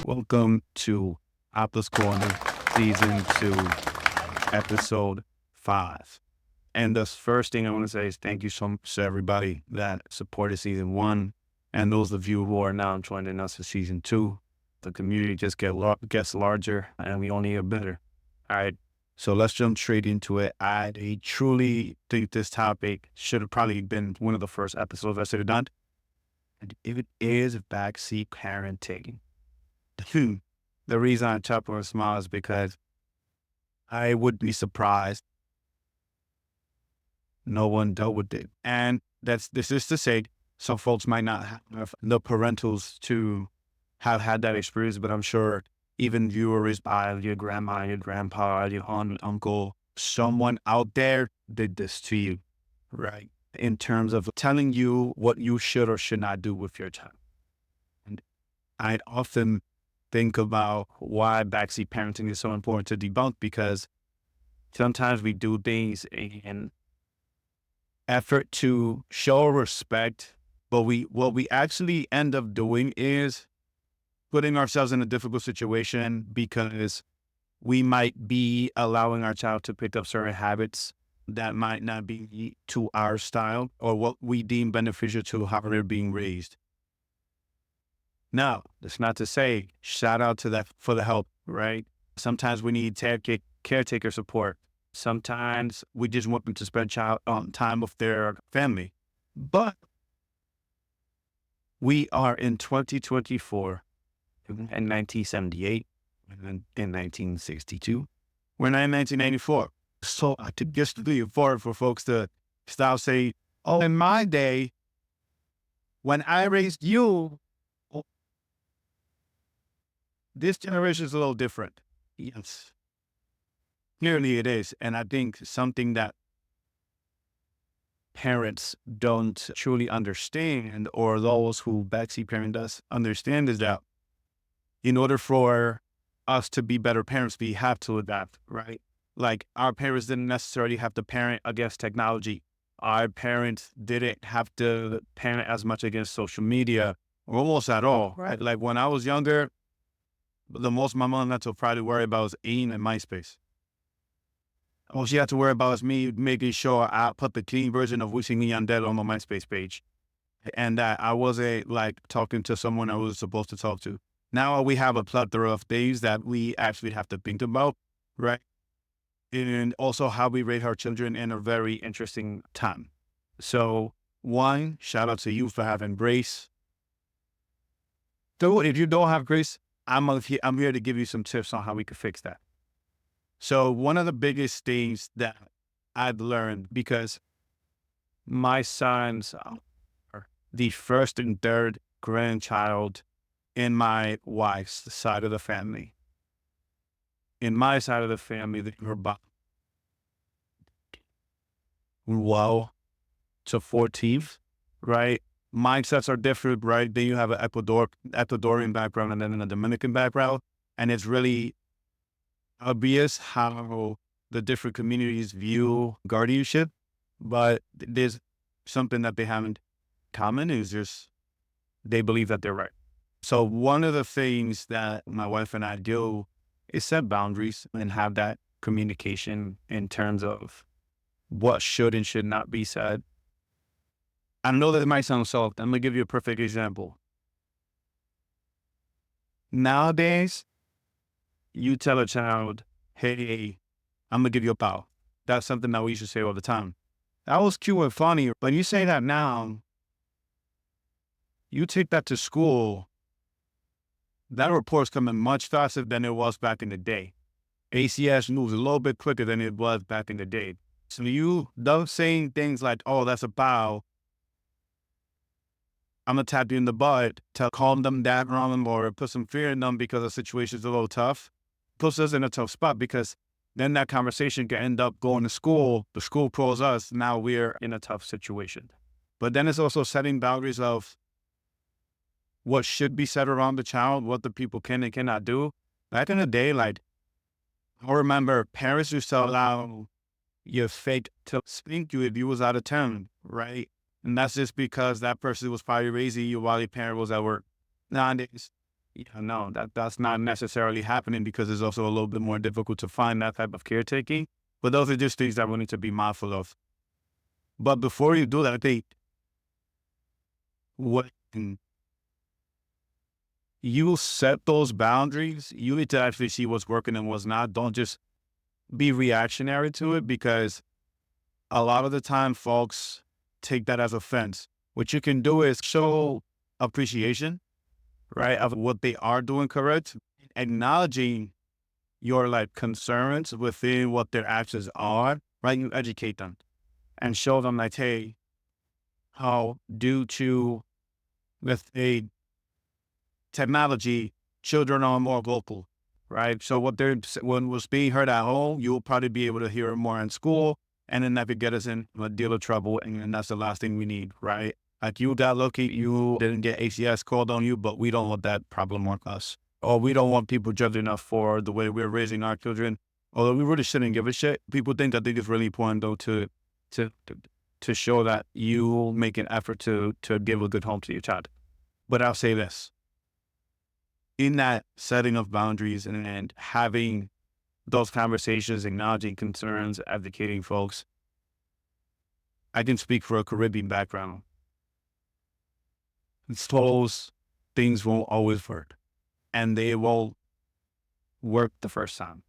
Welcome to Apple's Corner, Season 2, Episode 5. And the first thing I want to say is thank you so much to everybody that supported Season 1 and those of you who are now joining us for Season 2. The community just gets larger and we only get better. All right, so let's jump straight into it. I truly think this topic should have probably been one of the first episodes I should have done. And it is backseat parenting. The reason I chuckle and smile is because I would be surprised no one dealt with it. And this is to say, some folks might not have the parentals to have had that experience, but I'm sure even viewers by your grandma, your grandpa, your aunt, uncle, someone out there did this to you, right? In terms of telling you what you should or should not do with your child. And I'd often think about why backseat parenting is so important to debunk, because sometimes we do things in effort to show respect, but what we actually end up doing is putting ourselves in a difficult situation because we might be allowing our child to pick up certain habits that might not be to our style or what we deem beneficial to how they're being raised. Now, that's not to say, shout out to that for the help, right? Sometimes we need caretaker support. Sometimes we just want them to spend time with their family. But we are in 2024, in 1978, and in 1962. We're not in 1984. So I think just really important for folks to stop saying, oh, in my day, when I raised you, this generation is a little different. Yes, clearly it is. And I think something that parents don't truly understand, or those who backseat parent us understand, is that in order for us to be better parents, we have to adapt, right? Like our parents didn't necessarily have to parent against technology. Our parents didn't have to parent as much against social media, or almost at all, right? Like when I was younger, the most my mom had to probably worry about was AIM and MySpace. All she had to worry about was me making sure I put the clean version of Wishing Me Undead on my MySpace page, and that I wasn't like talking to someone I was supposed to talk to. Now we have a plethora of things that we actually have to think about, right? And also how we raise our children in a very interesting time. So one, shout out to you for having grace. So if you don't have grace, I'm here to give you some tips on how we could fix that. So one of the biggest things that I've learned, because my sons are the first and third grandchild in my wife's side of the family. In my side of the family, they were about 12 to 14th, right? Mindsets are different, right? Then you have an Ecuadorian background and then a Dominican background. And it's really obvious how the different communities view guardianship, but there's something that they have in common is just they believe that they're right. So one of the things that my wife and I do is set boundaries and have that communication in terms of what should and should not be said. I know that it might sound soft. I'm going to give you a perfect example. Nowadays, you tell a child, hey, I'm going to give you a bow. That's something that we used to say all the time. That was cute and funny, but you say that now, you take that to school, that report's coming much faster than it was back in the day. ACS moves a little bit quicker than it was back in the day. So you don't saying things like, oh, that's a bow, I'm going to tap you in the butt to calm them down or put some fear in them because the situation's a little tough, puts us in a tough spot, because then that conversation can end up going to school. The school pulls us. Now we're in a tough situation. But then it's also setting boundaries of what should be said around the child, what the people can and cannot do. Back in the day, like, I remember parents used to allow your fate to spank you if you was out of town, right? And that's just because that person was probably raising you while your parent was at work. Nowadays, Yeah, no, that's not necessarily happening because it's also a little bit more difficult to find that type of caretaking. But those are just things that we need to be mindful of. But before you do that, I think when you set those boundaries, you need to actually see what's working and what's not. Don't just be reactionary to it because a lot of the time folks take that as offense. What you can do is show appreciation, right, of what they are doing correct, acknowledging your like concerns within what their actions are, right? You educate them and show them like, hey, how due to let's say technology, children are more vocal, right? So what they're when was being heard at home, you'll probably be able to hear it more in school, and then that could get us in a deal of trouble, and that's the last thing we need, right? Like you got lucky, you didn't get ACS called on you, but we don't want that problem on us, or we don't want people judging us for the way we're raising our children. Although we really shouldn't give a shit. People think that it's really important though to to show that you make an effort to give a good home to your child. But I'll say this in that setting of boundaries and having those conversations, acknowledging concerns, advocating folks, I can speak for a Caribbean background. Those things won't always work and they won't work the first time.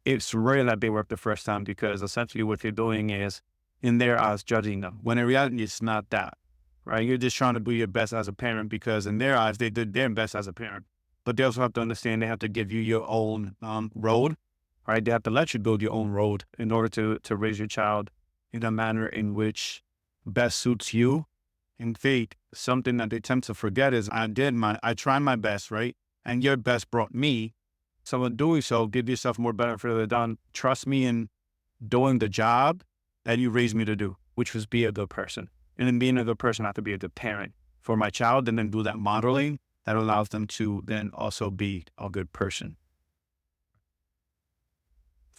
It's rare that they work the first time because essentially what you're doing is in their eyes judging them. When in reality, it's not that, right? You're just trying to do your best as a parent because in their eyes, they did their best as a parent. But they also have to understand they have to give you your own road, right? They have to let you build your own road in order to raise your child in a manner in which best suits you. In fact, something that they tend to forget is I tried my best, right? And your best brought me. So in doing so, give yourself more benefit of the doubt. Trust me in doing the job that you raised me to do, which was be a good person. And then being a good person, I have to be a good parent for my child and then do that modeling that allows them to then also be a good person.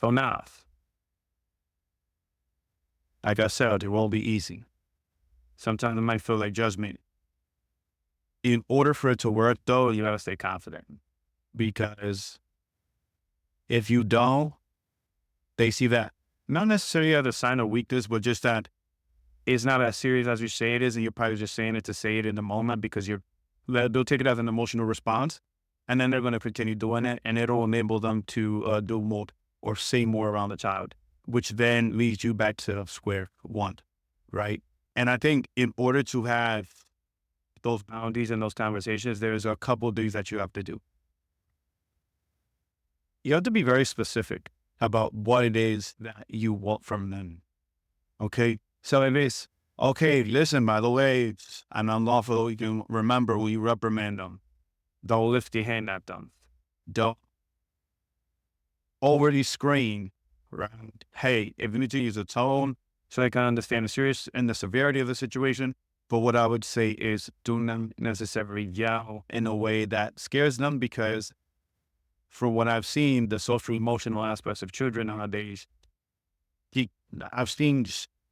So now, like I said, it won't be easy. Sometimes it might feel like judgment. In order for it to work, though, you gotta stay confident because if you don't, they see that not necessarily as a sign of weakness, but just that it's not as serious as you say it is, and you're probably just saying it to say it in the moment because they'll take it as an emotional response, and then they're going to continue doing it, and it'll enable them to do more or say more around the child, which then leads you back to square one, right? And I think in order to have those boundaries and those conversations, there's a couple of things that you have to do. You have to be very specific about what it is that you want from them. Okay. So if it's, okay, listen, by the way, it's an unlawful, you can remember when you reprimand them, don't lift your hand at them. Don't already scream, right? Hey, if you need to use a tone so they can understand the serious and the severity of the situation. But what I would say is do not necessarily yell in a way that scares them because from what I've seen, the social emotional aspects of children nowadays, I've seen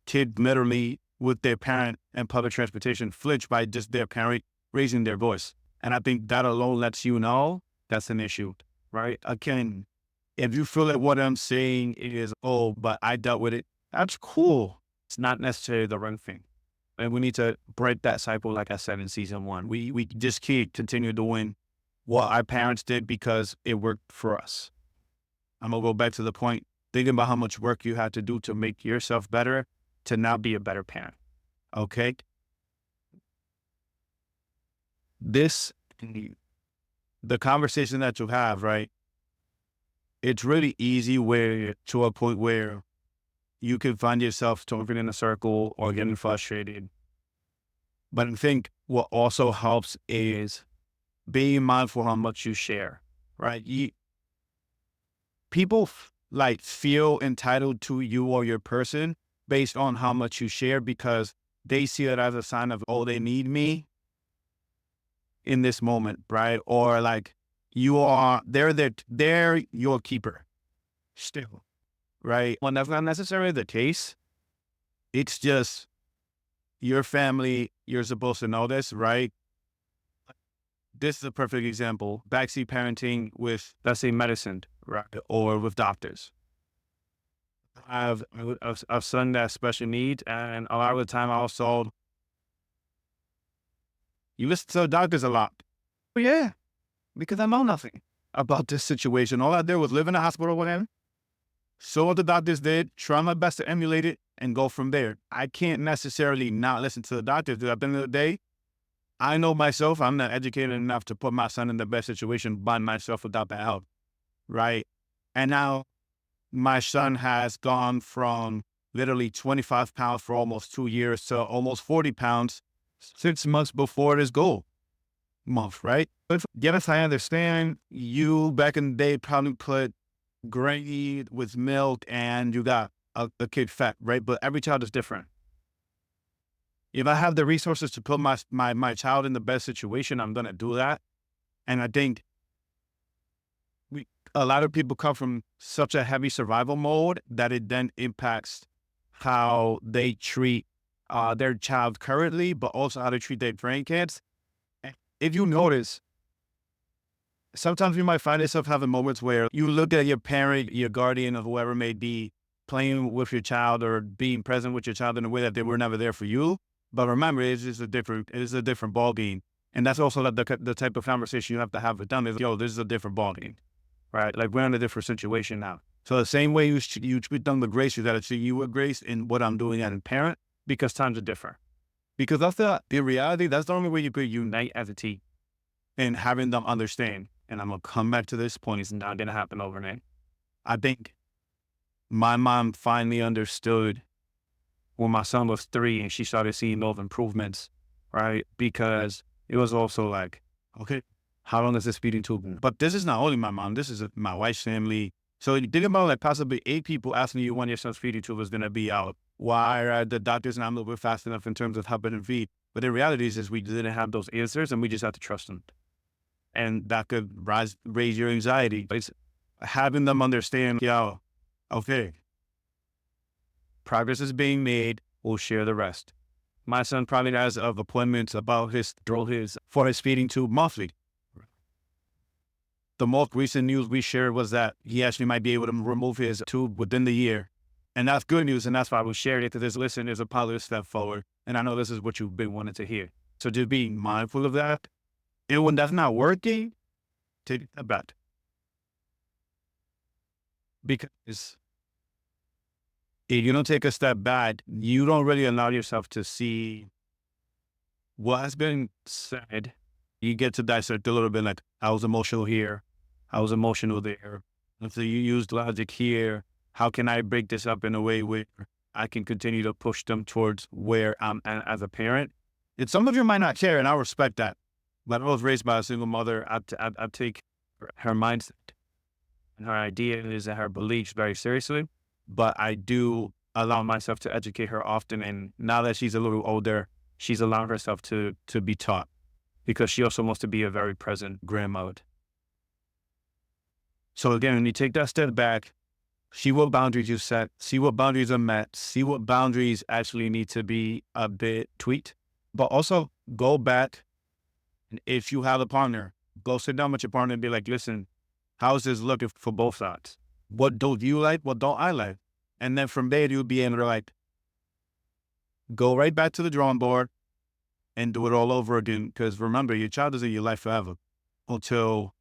kids literally with their parent and public transportation flinch by just their parent raising their voice. And I think that alone lets you know that's an issue, right? Again, if you feel like what I'm saying is, oh, but I dealt with it, that's cool. It's not necessarily the wrong thing. And we need to break that cycle, like I said in season one. We just can't continue doing what our parents did because it worked for us. I'm going to go back to the point, thinking about how much work you had to do to make yourself better, to now be a better parent. Okay? The conversation that you have, right? It's really easy to a point where you can find yourself talking in a circle or getting frustrated. But I think what also helps is being mindful how much you share, right? People feel entitled to you or your person based on how much you share because they see it as a sign of, oh, they need me in this moment, right? Or like they're your keeper still, right? When that's not necessarily the case, it's just your family, you're supposed to know this, right? this is a perfect example. Backseat parenting with, let's say, medicine, right? Or with doctors. I have a son that has special needs, and a lot of the time I also, you listen to the doctors a lot. Oh, yeah, because I know nothing about this situation. All I did was live in a hospital with him, saw what the doctors did, try my best to emulate it, and go from there. I can't necessarily not listen to the doctors, because at the end of the day, I know myself, I'm not educated enough to put my son in the best situation by myself without that help, right? And now my son has gone from literally 25 pounds for almost 2 years to almost 40 pounds 6 months before his goal month, right? But yes, I understand you back in the day probably put gravy with milk and you got a kid fat, right? But every child is different. If I have the resources to put my child in the best situation, I'm going to do that. And I think a lot of people come from such a heavy survival mode that it then impacts how they treat their child currently, but also how they treat their grandkids. If you notice, sometimes you might find yourself having moments where you look at your parent, your guardian, or whoever may be playing with your child or being present with your child in a way that they were never there for you. But remember, it is a different ball game. And that's also the type of conversation you have to have with them is, yo, this is a different ball game, right? Like we're in a different situation now. So the same way you treat them with grace, you got to treat you with grace in what I'm doing as a parent, because times are different. Because that's the reality. That's the only way you could unite as a team and having them understand. And I'm going to come back to this point. It's not going to happen overnight. I think my mom finally understood when my son was 3 and she started seeing those improvements, right? Because it was also like, okay, how long is this feeding tube? But this is not only my mom, this is my wife's family. So you think about like possibly 8 people asking you when your son's feeding tube is going to be out. Why are the doctors not moving fast enough in terms of helping him feed? But the reality is we didn't have those answers and we just had to trust them. And that could raise your anxiety. But it's having them understand, yo, okay, progress is being made. We'll share the rest. My son probably has appointments about for his feeding tube monthly. The most recent news we shared was that he actually might be able to remove his tube within the year. And that's good news. And that's why we shared it to this listen is a positive step forward. And I know this is what you've been wanting to hear. So just being mindful of that. And when that's not working, take a bet. Because if you don't take a step back, you don't really allow yourself to see what has been said. You get to dissect a little bit like, I was emotional here. I was emotional there. If you used logic here, how can I break this up in a way where I can continue to push them towards where I'm at as a parent? And some of you might not care, and I respect that. But I was raised by a single mother. I take her mindset and her ideas and her beliefs very seriously. But I do allow myself to educate her often. And now that she's a little older, she's allowing herself to be taught because she also wants to be a very present grandmother. So again, when you take that step back, see what boundaries you set, see what boundaries are met, see what boundaries actually need to be a bit tweaked, but also go back. And if you have a partner, go sit down with your partner and be like, listen, how's this looking for both sides? What don't you like? What don't I like? And then from there, you'll be able to like go right back to the drawing board and do it all over again. Because remember, your child is in your life forever until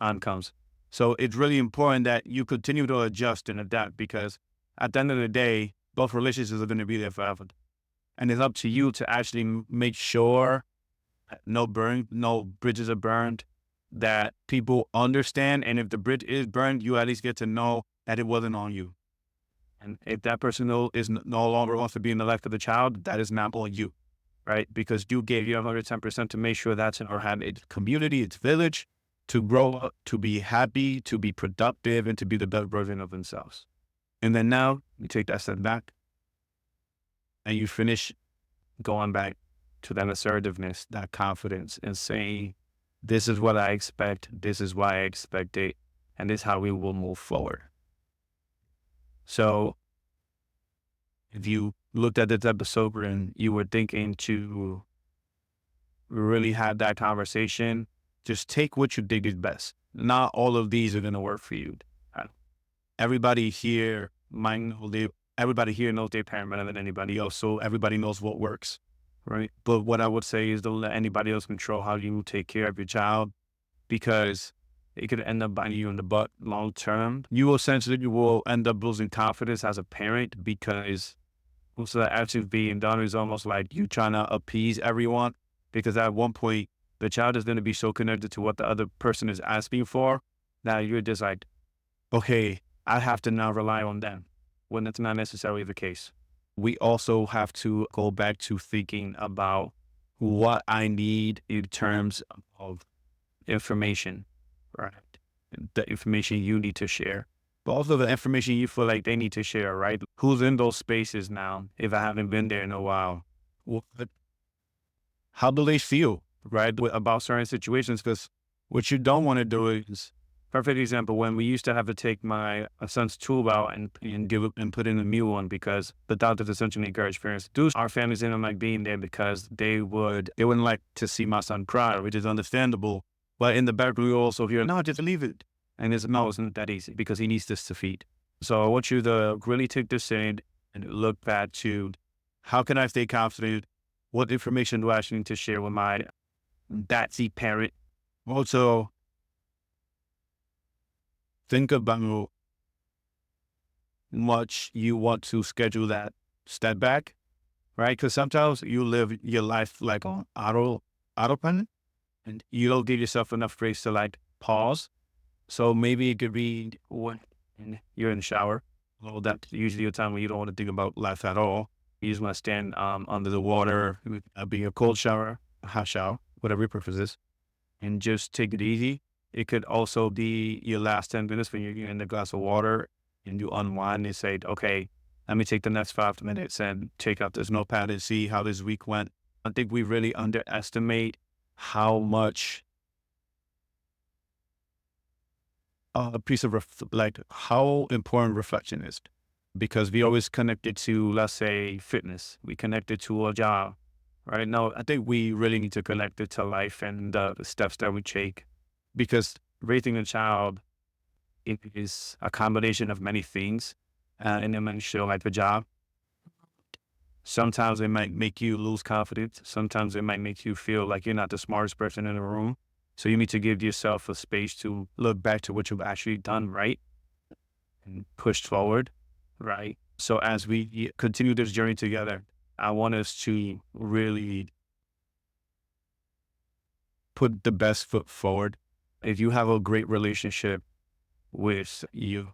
on comes. So it's really important that you continue to adjust and adapt because at the end of the day, both relationships are going to be there forever. And it's up to you to actually make sure no bridges are burned, that people understand. And if the bridge is burned, you at least get to know that it wasn't on you. And if that person no longer wants to be in the life of the child, that is not on you, right? Because you gave your 110% to make sure that's in our hand. It's community, it's village, to grow up, to be happy, to be productive, and to be the best version of themselves. And then now you take that step back and you finish going back to that assertiveness, that confidence, and saying, this is what I expect, this is why I expect it, and this is how we will move forward. So if you looked at this episode and you were thinking to really have that conversation, Just take what you think is best. Not all of these are going to work for you. Uh, Everybody here might know everybody here knows their parent better than anybody else. So everybody knows what works, right? But what I would say is don't let anybody else control how you take care of your child, because it could end up biting you in the butt long term. You essentially will end up losing confidence as a parent, because most of the actions being done is almost like you trying to appease everyone, because at one point the child is going to be so connected to what the other person is asking for that you're just like, okay, I have to now rely on them, when that's not necessarily the case. We also have to go back to thinking about what I need in terms of information, right? The information you need to share, but also the information you feel like they need to share, right? Who's in those spaces now? If I haven't been there in a while, what, how do they feel, right? About certain situations? Because what you don't want to do is, perfect example, when we used to have to take my son's tube out and give it and put in a new one, because the doctors essentially encourage parents to do. Our families didn't like being there because they wouldn't like to see my son cry, which is understandable. But in the back, we also hear, no, just leave it. And it's, no, it's not that easy, because he needs this to feed. So I want you to really take this in and look back to, how can I stay confident? What information do I actually need to share with my Backseat parent? Also, think about much you want to schedule that step back, right? Because sometimes you live your life like on autopilot, and you don't give yourself enough grace to like pause. So maybe it could be when you're in the shower. Well, that's usually a time when you don't want to think about life at all. You just want to stand under the water, be a cold shower, a hot shower, whatever your preference is, and just take it easy. It could also be your last 10 minutes when you're in the glass of water and you unwind and say, okay, let me take the next 5 minutes and take out this notepad and see how this week went. I think we really underestimate how much a piece of like how important reflection is, because we always connect it to, let's say, fitness. We connect it to a job, right? No, I think we really need to connect it to life and the steps that we take, because raising a child, it is a combination of many things, and it might show like a job. Sometimes it might make you lose confidence. Sometimes it might make you feel like you're not the smartest person in the room. So you need to give yourself a space to look back to what you've actually done right and pushed forward, right? So as we continue this journey together, I want us to really put the best foot forward. If you have a great relationship with your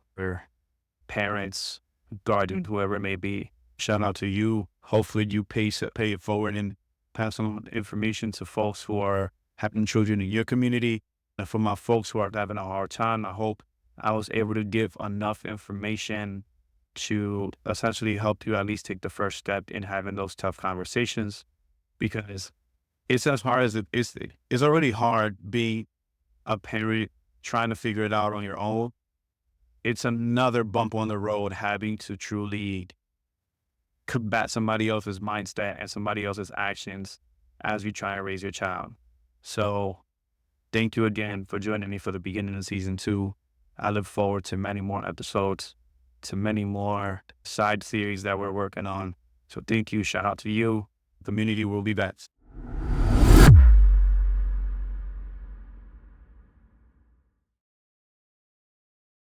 parents, guardian, whoever it may be, shout out to you. Hopefully you pay it forward and pass on information to folks who are having children in your community. And for my folks who are having a hard time, I hope I was able to give enough information to essentially help you at least take the first step in having those tough conversations, because it's as hard as it's already hard being a parent, trying to figure it out on your own. It's another bump on the road having to truly combat somebody else's mindset and somebody else's actions as you try and raise your child. So thank you again for joining me for the beginning of season 2. I look forward to many more episodes, to many more side series that we're working on. So thank you. Shout out to you. The community will be back.